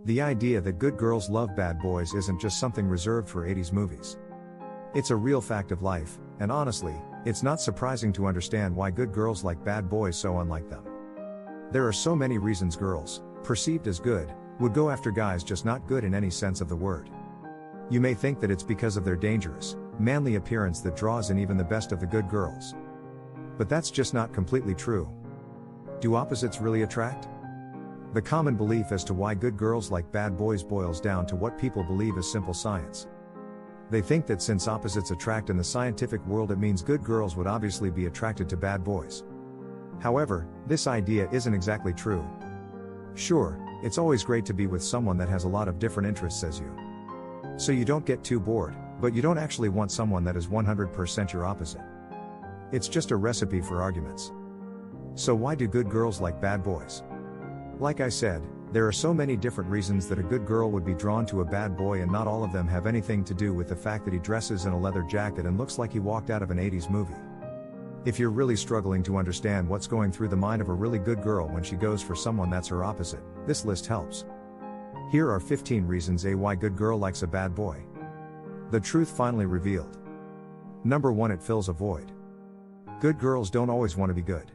The idea that good girls love bad boys isn't just something reserved for 80s movies. It's a real fact of life, and honestly, it's not surprising to understand why good girls like bad boys so unlike them. There are so many reasons girls, perceived as good, would go after guys just not good in any sense of the word. You may think that it's because of their dangerous, manly appearance that draws in even the best of the good girls. But that's just not completely true. Do opposites really attract? The common belief as to why good girls like bad boys boils down to what people believe is simple science. They think that since opposites attract in the scientific world, it means good girls would obviously be attracted to bad boys. However, this idea isn't exactly true. Sure, it's always great to be with someone that has a lot of different interests as you. So you don't get too bored, but you don't actually want someone that is 100% your opposite. It's just a recipe for arguments. So why do good girls like bad boys? Like I said, there are so many different reasons that a good girl would be drawn to a bad boy, and not all of them have anything to do with the fact that he dresses in a leather jacket and looks like he walked out of an 80s movie. If you're really struggling to understand what's going through the mind of a really good girl when she goes for someone that's her opposite, this list helps. Here are 15 reasons why good girl likes a bad boy. The truth finally revealed. Number 1, it fills a void. Good girls don't always want to be good.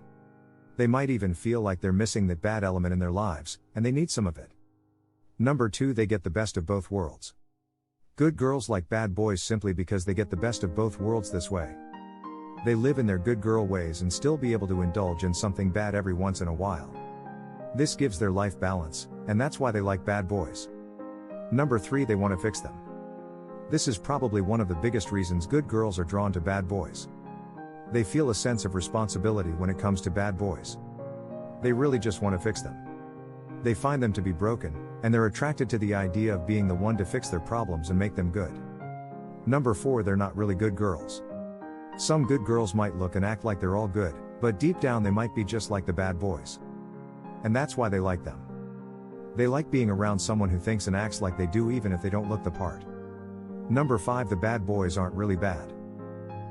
They might even feel like they're missing that bad element in their lives, and they need some of it. Number 2, they get the best of both worlds. Good girls like bad boys simply because they get the best of both worlds this way. They live in their good girl ways and still be able to indulge in something bad every once in a while. This gives their life balance, and that's why they like bad boys. Number 3, they want to fix them. This is probably one of the biggest reasons good girls are drawn to bad boys. They feel a sense of responsibility when it comes to bad boys. They really just want to fix them. They find them to be broken, and they're attracted to the idea of being the one to fix their problems and make them good. Number 4, they're not really good girls. Some good girls might look and act like they're all good, but deep down they might be just like the bad boys. And that's why they like them. They like being around someone who thinks and acts like they do even if they don't look the part. Number 5, the bad boys aren't really bad.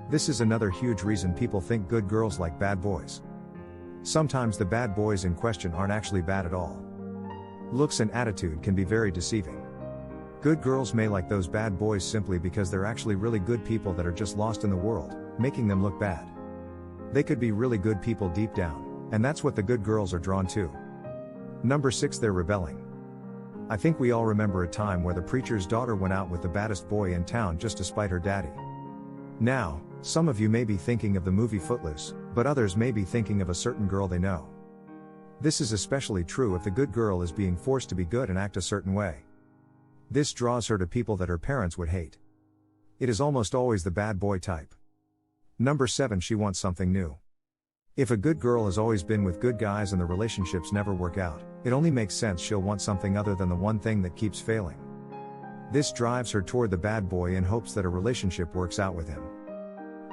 This is another huge reason people think good girls like bad boys. Sometimes the bad boys in question aren't actually bad at all. Looks and attitude can be very deceiving. Good girls may like those bad boys simply because they're actually really good people that are just lost in the world, making them look bad. They could be really good people deep down, and that's what the good girls are drawn to. Number 6, they're rebelling. I think we all remember a time where the preacher's daughter went out with the baddest boy in town just to spite her daddy. Now, some of you may be thinking of the movie Footloose, but others may be thinking of a certain girl they know. This is especially true if the good girl is being forced to be good and act a certain way. This draws her to people that her parents would hate. It is almost always the bad boy type. Number 7, she wants something new. If a good girl has always been with good guys and the relationships never work out, it only makes sense she'll want something other than the one thing that keeps failing. This drives her toward the bad boy in hopes that a relationship works out with him.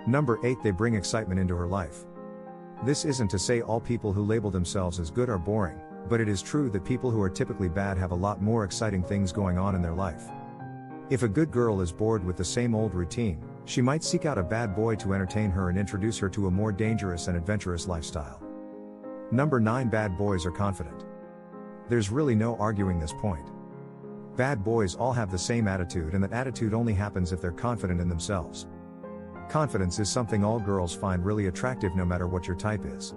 Number 8, they bring excitement into her life. This isn't to say all people who label themselves as good are boring, but it is true that people who are typically bad have a lot more exciting things going on in their life. If a good girl is bored with the same old routine, she might seek out a bad boy to entertain her and introduce her to a more dangerous and adventurous lifestyle. Number 9, bad boys are confident. There's really no arguing this point. Bad boys all have the same attitude, and that attitude only happens if they're confident in themselves. Confidence is something all girls find really attractive no matter what your type is.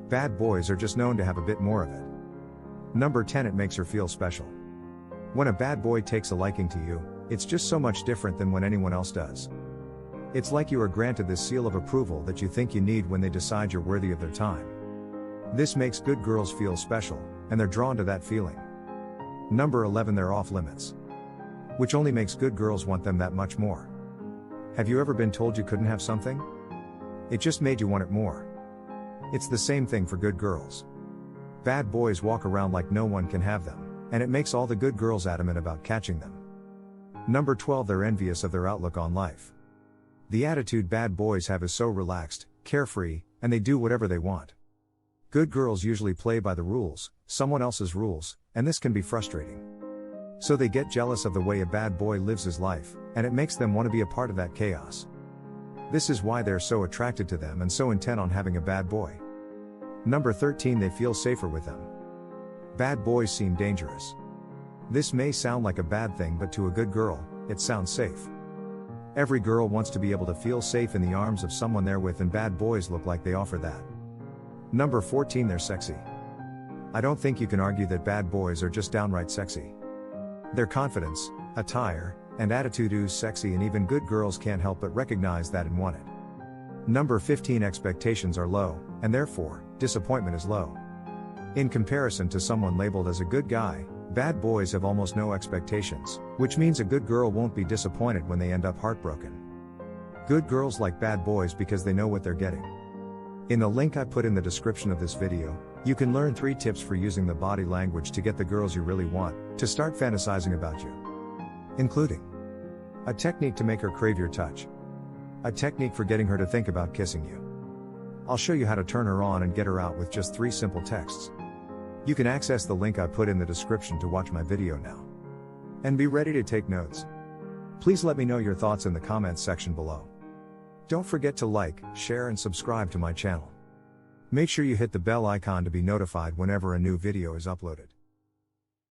Bad boys are just known to have a bit more of it. Number 10, it makes her feel special. When a bad boy takes a liking to you, it's just so much different than when anyone else does. It's like you are granted this seal of approval that you think you need when they decide you're worthy of their time. This makes good girls feel special, and they're drawn to that feeling. Number 11, they're off limits. Which only makes good girls want them that much more. Have you ever been told you couldn't have something? It just made you want it more. It's the same thing for good girls. Bad boys walk around like no one can have them, and it makes all the good girls adamant about catching them. Number 12, they're envious of their outlook on life. The attitude bad boys have is so relaxed, carefree, and they do whatever they want. Good girls usually play by the rules, someone else's rules, and this can be frustrating. So they get jealous of the way a bad boy lives his life, and it makes them want to be a part of that chaos. This is why they're so attracted to them and so intent on having a bad boy. Number 13, they feel safer with them. Bad boys seem dangerous. This may sound like a bad thing, but to a good girl, it sounds safe. Every girl wants to be able to feel safe in the arms of someone they're with, and bad boys look like they offer that. Number 14, they're sexy. I don't think you can argue that bad boys are just downright sexy. Their confidence, attire, and attitude ooze sexy, and even good girls can't help but recognize that and want it. Number 15, expectations are low, and therefore, disappointment is low. In comparison to someone labeled as a good guy, bad boys have almost no expectations, which means a good girl won't be disappointed when they end up heartbroken. Good girls like bad boys because they know what they're getting. In the link I put in the description of this video, you can learn 3 tips for using the body language to get the girls you really want to start fantasizing about you. Including a technique to make her crave your touch, a technique for getting her to think about kissing you. I'll show you how to turn her on and get her out with just 3 simple texts. You can access the link I put in the description to watch my video now. And be ready to take notes. Please let me know your thoughts in the comments section below. Don't forget to like, share and subscribe to my channel. Make sure you hit the bell icon to be notified whenever a new video is uploaded.